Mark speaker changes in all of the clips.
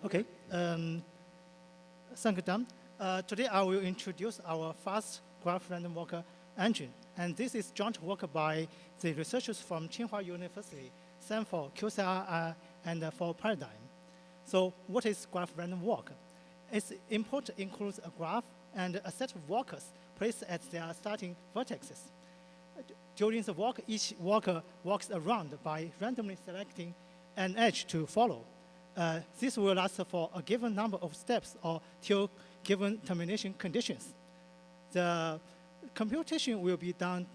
Speaker 1: Okay. Thank you, Dan. Today I will introduce our fast graph random walker engine. And this is joint work by the researchers from Tsinghua University, Stanford, QCRI, and for Paradigm. So what is graph random walk? Its input includes a graph and a set of walkers placed at their starting vertices. During the walk, each walker walks around by randomly selecting an edge to follow. This will last for a given number of steps or till given termination conditions. The computation will be done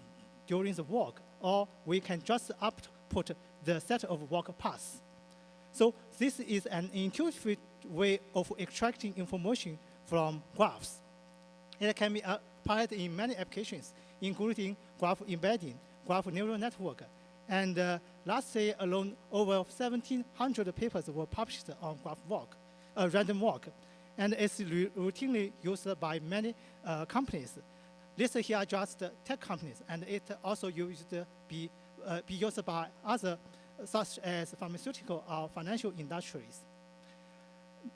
Speaker 1: during the walk, or we can just output the set of walk paths. So this is an intuitive way of extracting information from graphs. It can be applied in many applications, including graph embedding, graph neural network. And last year alone, over 1,700 papers were published on graph walk, random walk. And it's routinely used by many companies. Listed here are just tech companies, and it also used to be used by other, such as pharmaceutical or financial industries.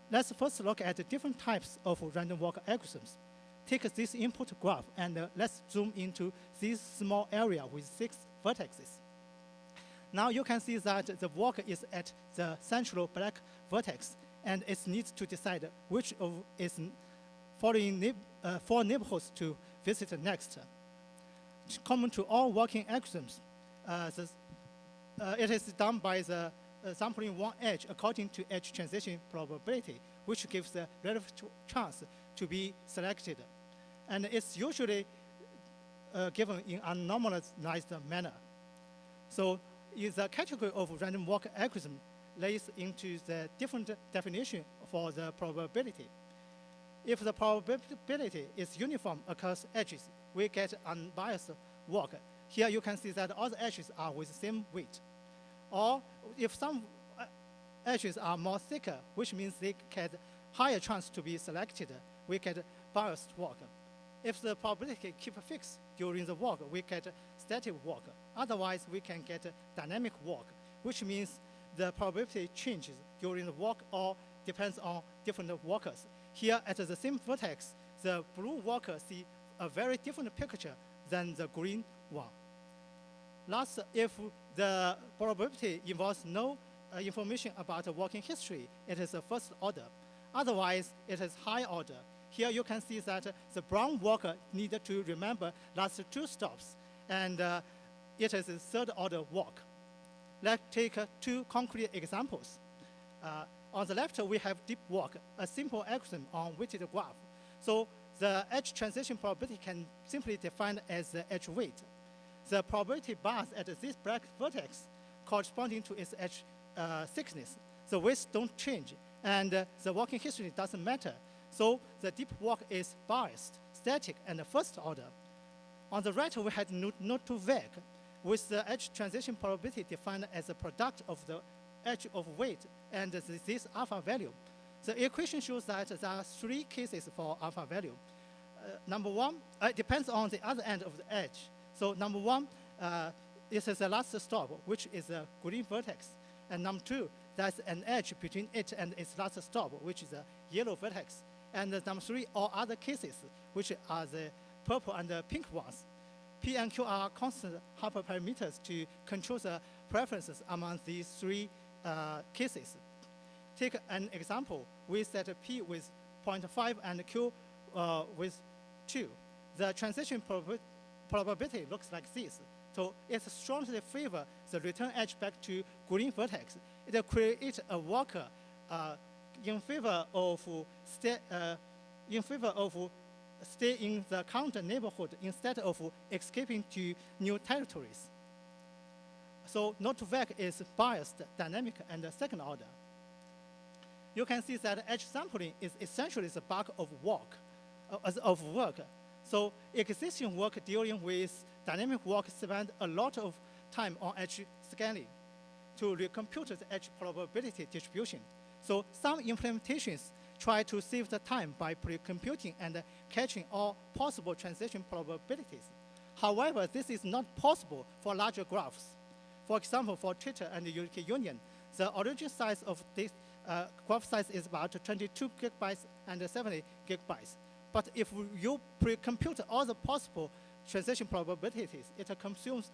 Speaker 1: Let's first look at the different types of random walk algorithms. Take this input graph, and let's zoom into this small area with 6 vertices. Now you can see that the walk is at the central black vertex, and it needs to decide which of its following 4 neighborhoods to visit next. Common to all walking algorithms, it is done by the sampling one edge according to edge transition probability, which gives the relative chance to be selected. And it's usually given in a normalized manner. So the category of random walk algorithm lays into the different definition for the probability. If the probability is uniform across edges, we get unbiased walk. Here you can see that all the edges are with the same weight. Or if some edges are more thicker, which means they get higher chance to be selected, we get biased walk. If the probability keep fixed during the walk, we get static walk. Otherwise, we can get dynamic walk, which means the probability changes during the walk or depends on different walkers. Here at the same vertex, the blue walker see a very different picture than the green one. Last, if the probability involves no information about the walking history, it is a first order. Otherwise, it is high order. Here you can see that the brown walker needed to remember last 2 stops, and it is a third order walk. Let's take 2 concrete examples. On the left, we have deep walk, a simple algorithm on weighted graph. So the edge transition probability can simply define as the edge weight. The probability bars at this black vertex corresponding to its edge thickness. The weights don't change, and the walking history doesn't matter. So the deep walk is biased, static, and first order. On the right, we had node to vec, with the edge transition probability defined as a product of the edge of weight and this alpha value. The equation shows that there are 3 cases for alpha value. Number 1, it depends on the other end of the edge. So number 1, this is the last stop, which is a green vertex. And number 2, there's an edge between it and its last stop, which is a yellow vertex. And number 3, all other cases, which are the purple and the pink ones. P and Q are constant hyperparameters to control the preferences among these 3 cases. Take an example. We set P with 0.5 and Q with 2. The transition probability looks like this. So it strongly favors the return edge back to green vertex. It creates a walker in favor of stay in the current neighborhood instead of escaping to new territories. So node to vec is biased, dynamic, and second order. You can see that edge sampling is essentially the bulk of work. So existing work dealing with dynamic walk spend a lot of time on edge scaling to recompute the edge probability distribution. So some implementations try to save the time by pre-computing and catching all possible transition probabilities. However, this is not possible for larger graphs. For example, for Twitter and the European Union, the origin size of graph size is about 22 gigabytes and 70 gigabytes. But if you pre-compute all the possible transition probabilities, it consumes,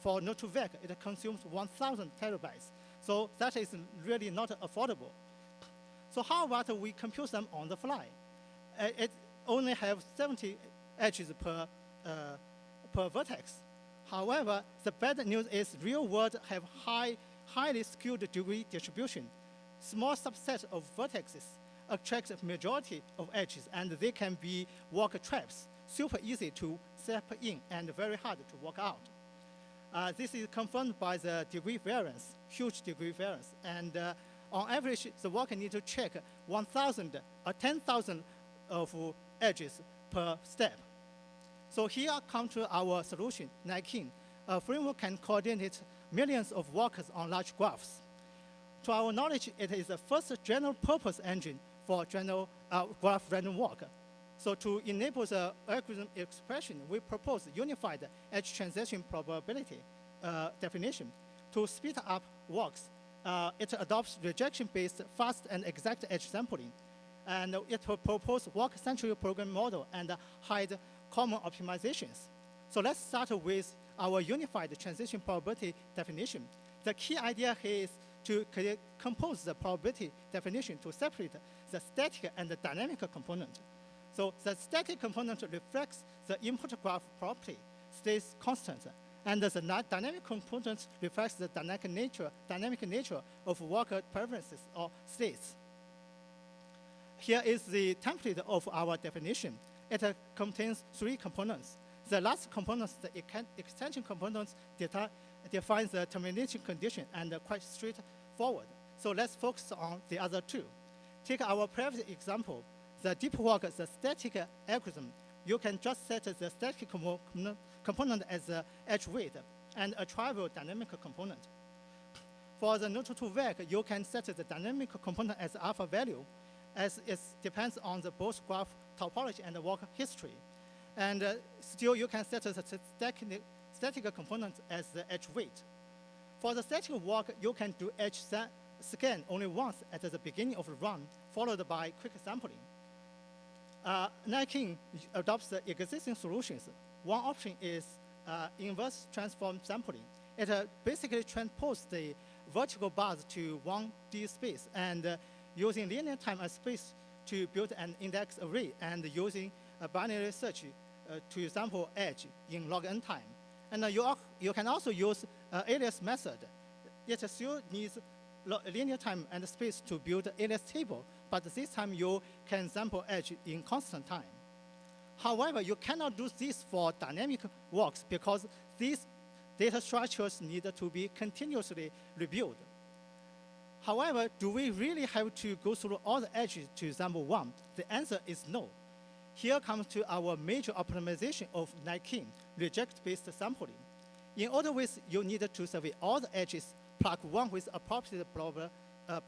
Speaker 1: for node 2 vec, it consumes 1,000 terabytes. So that is really not affordable. So how about we compute them on the fly? It only have 70 edges per vertex. However, the bad news is real world have highly skewed degree distribution. Small subset of vertices attract the majority of edges, and they can be walk traps, super easy to step in and very hard to walk out. This is confirmed by the degree variance, huge degree variance. And on average, the walker needs to check 1,000 or 10,000 of edges per step. So here comes to our solution, KnightKing. A framework can coordinate millions of walkers on large graphs. To our knowledge, it is the first general purpose engine for general graph random walk. So to enable the algorithm expression, we propose unified edge transition probability definition. To speed up walks, it adopts rejection-based fast and exact edge sampling. And it will propose walk-centric program model and hide common optimizations. So let's start with our unified transition probability definition. The key idea here is to compose the probability definition to separate the static and the dynamic component. So the static component reflects the input graph property, stays constant, and the dynamic component reflects the dynamic nature of walker preferences or states. Here is the template of our definition. It contains 3 components. The last component, the extension component, defines the termination condition and quite straightforward. So let's focus on the other 2. Take our previous example, the deep walk, the static algorithm. You can just set the static component as the edge weight and a trivial dynamic component. For the node 2 vec, you can set the dynamic component as alpha value, as it depends on the both graph topology and the walk history. And still, you can set the static component as the edge weight. For the static walk, you can do edge scan only once at the beginning of the run, followed by quick sampling. KnightKing adopts the existing solutions. One option is inverse transform sampling. It basically transposes the vertical bars to 1D space and using linear time and space to build an index array and using a binary search to sample edge in log n time. And you can also use alias method. It still needs linear time and space to build alias table, but this time you can sample edge in constant time. However, you cannot do this for dynamic walks because these data structures need to be continuously reviewed. However, do we really have to go through all the edges to sample one? The answer is no. Here comes to our major optimization of KnightKing, reject-based sampling. In other ways, you need to survey all the edges, plug one with appropriate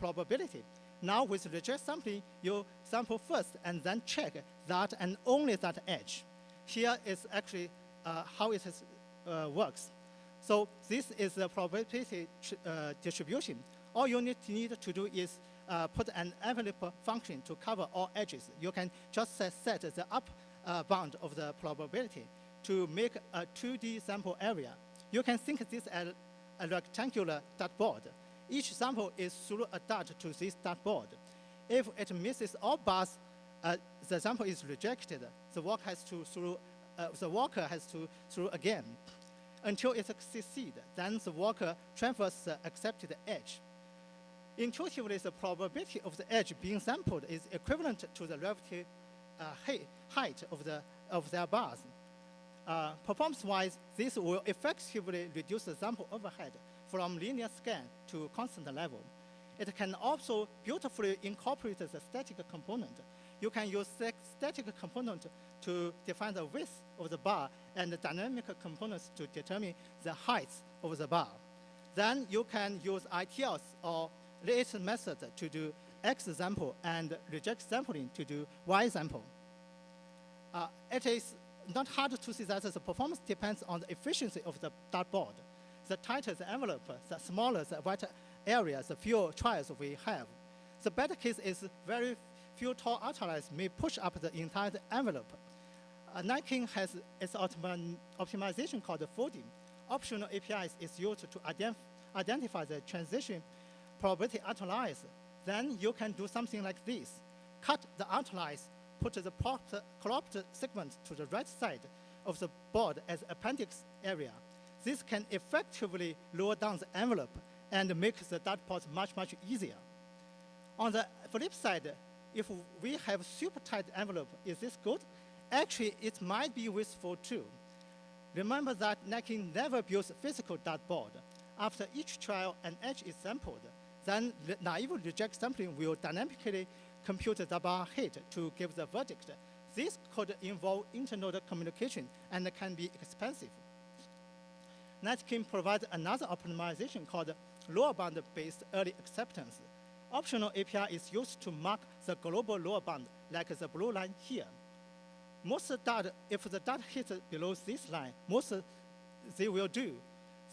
Speaker 1: probability. Now with reject sampling, you sample first and then check that and only that edge. Here is actually how it works. So this is the probability distribution. All you need to do is put an envelope function to cover all edges. You can just set the up bound of the probability to make a 2D sample area. You can think this as a rectangular dartboard. Each sample is through a dart to this dartboard. If it misses all bars, the sample is rejected. The walker has to through again until it succeeds. Then the walker transfers the accepted edge. Intuitively, the probability of the edge being sampled is equivalent to the relative height of their bars. Performance-wise, this will effectively reduce the sample overhead from linear scan to constant level. It can also beautifully incorporate the static component. You can use the static component to define the width of the bar and the dynamic components to determine the height of the bar. Then you can use ITLs or latest method to do X sample and reject sampling to do Y sample. It is not hard to see that the performance depends on the efficiency of the dartboard. The tighter the envelope, the smaller the white area, the fewer trials we have. The bad case is very few tall outliers may push up the entire envelope. KnightKing has its optimization called folding. Optional APIs is used to identify the transition probability outliers. Then you can do something like this. Cut the outliers, put the cropped segment to the right side of the board as appendix area. This can effectively lower down the envelope and make the data port much, much easier. On the flip side, if we have super tight envelope, is this good? Actually, it might be useful too. Remember that KnightKing never builds physical dartboard. After each trial, an edge is sampled. Then the naive reject sampling will dynamically compute the bar hit to give the verdict. This could involve internode communication and can be expensive. KnightKing provides another optimization called lower bound-based early acceptance. Optional API is used to mark the global lower bound, like the blue line here. Most data, if the data hits below this line, most they will do.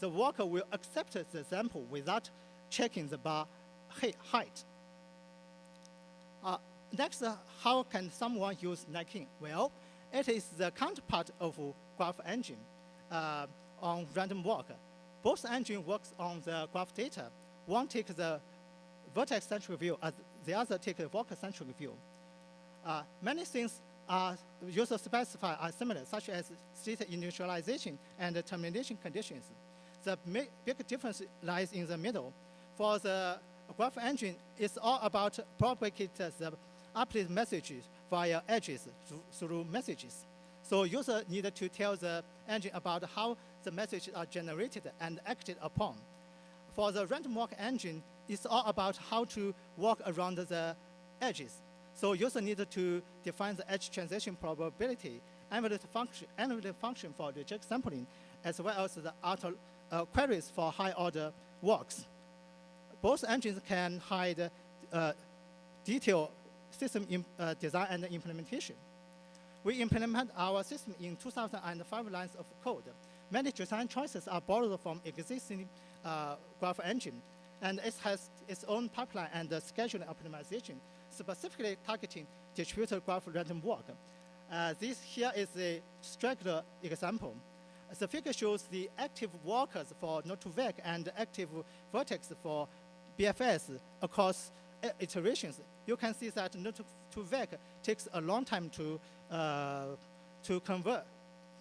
Speaker 1: The worker will accept the sample without checking the bar height. Next, how can someone use KnightKing? Well, it is the counterpart of graph engine on random walk. Both engines works on the graph data. One takes the vertex-centric view, the other takes the walker-centric view. Many things user specify are similar, such as state initialization and termination conditions. The big difference lies in the middle. For the graph engine, it's all about propagate the update messages via edges through messages. So user need to tell the engine about how the messages are generated and acted upon. For the random walk engine, it's all about how to walk around the edges. So user need to define the edge transition probability, envelope function for reject sampling, as well as the outer queries for high order walks. Both engines can hide detailed system design and implementation. We implement our system in 2005 lines of code. Many design choices are borrowed from existing graph engine, and it has its own pipeline and scheduling optimization, specifically targeting distributed graph random walk. This here is a straggler example. The figure shows the active walkers for node2vec and active vertex for BFS across iterations. You can see that node2vec takes a long time to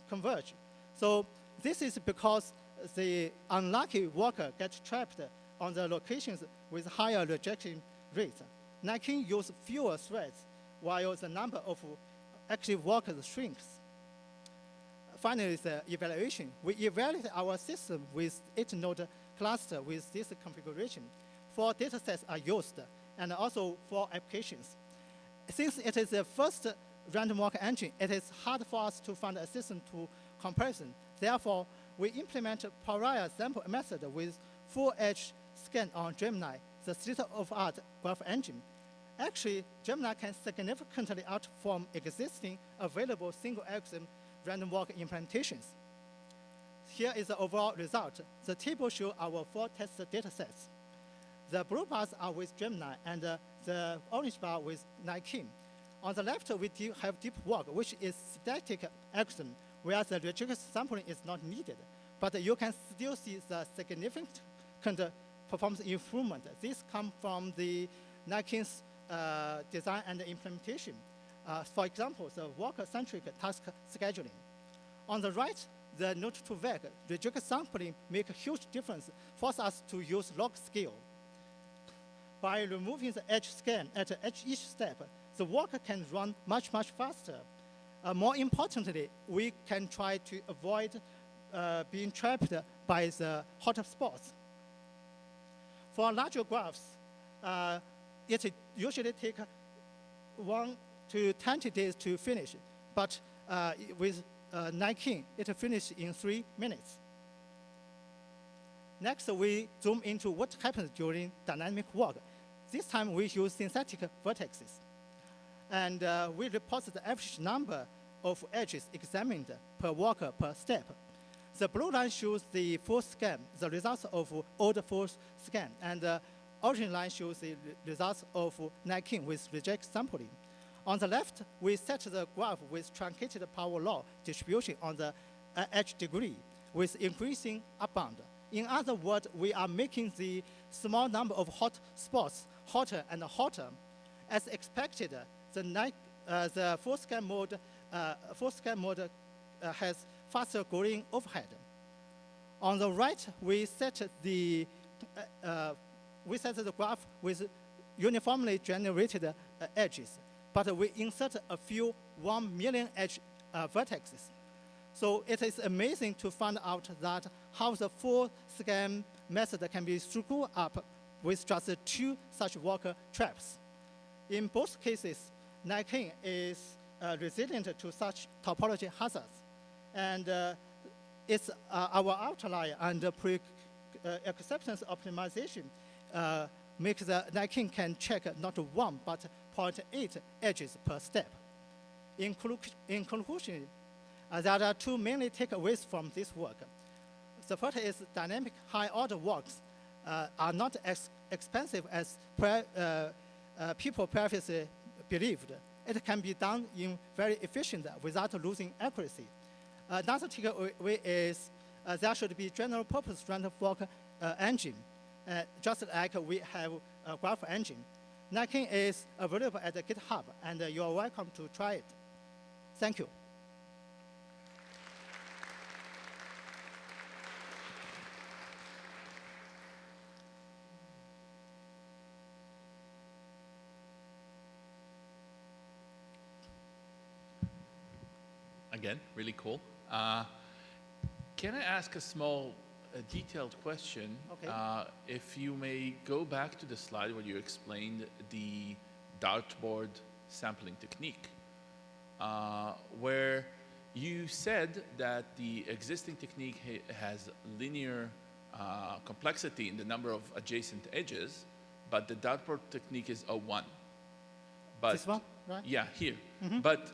Speaker 1: converge. So this is because the unlucky walker gets trapped on the locations with higher rejection rates. KnightKing uses fewer threads while the number of active walkers shrinks. Finally, the evaluation. We evaluate our system with 8-node cluster with this configuration. 4 data sets are used, and also 4 applications. Since it is the first random walk engine, it is hard for us to find a system to comparison. Therefore, we implement a pariah sample method with full edge scan on Gemini, the state-of-art graph engine. Actually, Gemini can significantly outperform existing available single axon random walk implementations. Here is the overall result. The table shows our 4 test data sets. The blue bars are with Gemini, and the orange bar with KnightKing. On the left, we have deep walk, which is static axon, where the rejection sampling is not needed. But you can still see the significant performance improvement. This comes from the KnightKing's design and implementation. For example, the walker-centric task scheduling. On the right, the node2vec reject sampling make a huge difference, force us to use log scale. By removing the edge scan at each step, the walker can run much, much faster. More importantly, we can try to avoid being trapped by the hotspots. For larger graphs, it usually takes 1 to 20 days to finish, but with KnightKing, it finishes in 3 minutes. Next, we zoom into what happens during dynamic walk. This time, we use synthetic vertices. And we report the average number of edges examined per walker per step. The blue line shows the full scan, the results of all the full scan. And origin line shows the results of KnightKing with reject sampling. On the left, we set the graph with truncated power law distribution on the edge degree with increasing upbound. In other words, we are making the small number of hot spots hotter and hotter. As expected, the full scan mode has faster growing overhead. On the right, we set the graph with uniformly generated edges, but we insert a few 1 million edge vertices. So it is amazing to find out that how the full scan method can be screwed up with just 2 such walker traps. In both cases, KnightKing is resilient to such topology hazards. And it's our outlier and acceptance optimization makes the KnightKing can check not 1, but 0.8 edges per step. In conclusion, there are 2 main takeaways from this work. The first is dynamic high-order works are not as expensive as people previously believed. It can be done in very efficient without losing accuracy. Another takeaway is there should be general purpose random fork engine, just like we have a graph engine. KnightKing is available at the GitHub, and you are welcome to try it. Thank you.
Speaker 2: Again, really cool. Can I ask a small, detailed question?
Speaker 1: Okay.
Speaker 2: If you may go back to the slide where you explained the dartboard sampling technique, where you said that the existing technique has linear complexity in the number of adjacent edges, but the dartboard technique is a 1. But
Speaker 1: This one, right?
Speaker 2: yeah, here.
Speaker 1: Mm-hmm.
Speaker 2: But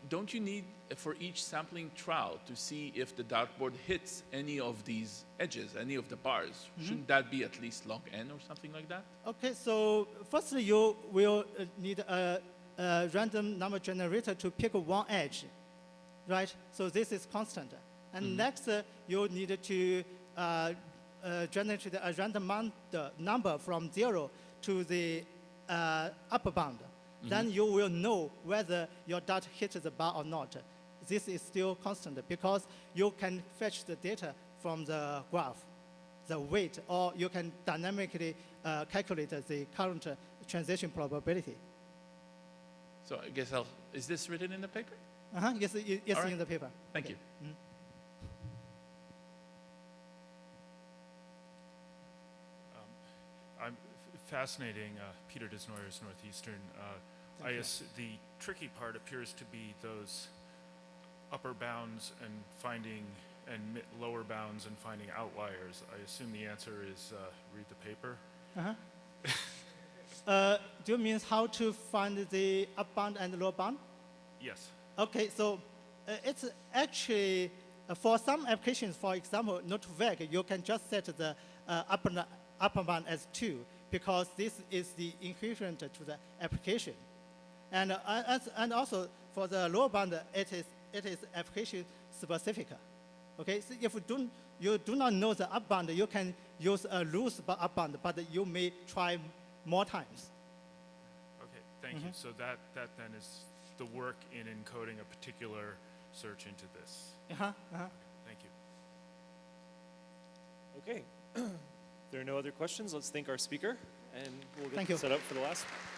Speaker 2: don't you need for each sampling trial to see if the dartboard hits any of these edges, any of the bars? Mm-hmm. Shouldn't that be at least log n or something like that?
Speaker 1: Okay, so firstly, you will need a random number generator to pick 1 edge, right? So this is constant. And next, you need to generate a random number from 0 to the upper bound. Then you will know whether your dart hit the bar or not. This is still constant because you can fetch the data from the graph, the weight, or you can dynamically calculate the current transition probability.
Speaker 2: So I guess is this written in the paper?
Speaker 1: Yes, it's
Speaker 2: right.
Speaker 1: in the paper.
Speaker 2: Thank you.
Speaker 3: I'm fascinating. Peter Desnoyers, Northeastern. The tricky part appears to be those upper bounds and finding and lower bounds and finding outliers. I assume the answer is read the paper.
Speaker 1: Do you mean how to find the up bound and lower bound?
Speaker 3: Yes.
Speaker 1: Okay, so it's actually for some applications, for example, not VEG, you can just set the upper bound as 2 because this is the inherent to the application. And also for the lower bound, it is application specific. Okay, so if you do not know the up bound, you can use a loose up bound, but you may try more times.
Speaker 3: Okay, thank you. So that then is the work in encoding a particular search into this. Thank you.
Speaker 4: Okay. If there are no other questions, let's thank our speaker, and we'll
Speaker 1: Thank
Speaker 4: get
Speaker 1: you.
Speaker 4: set up for the last one.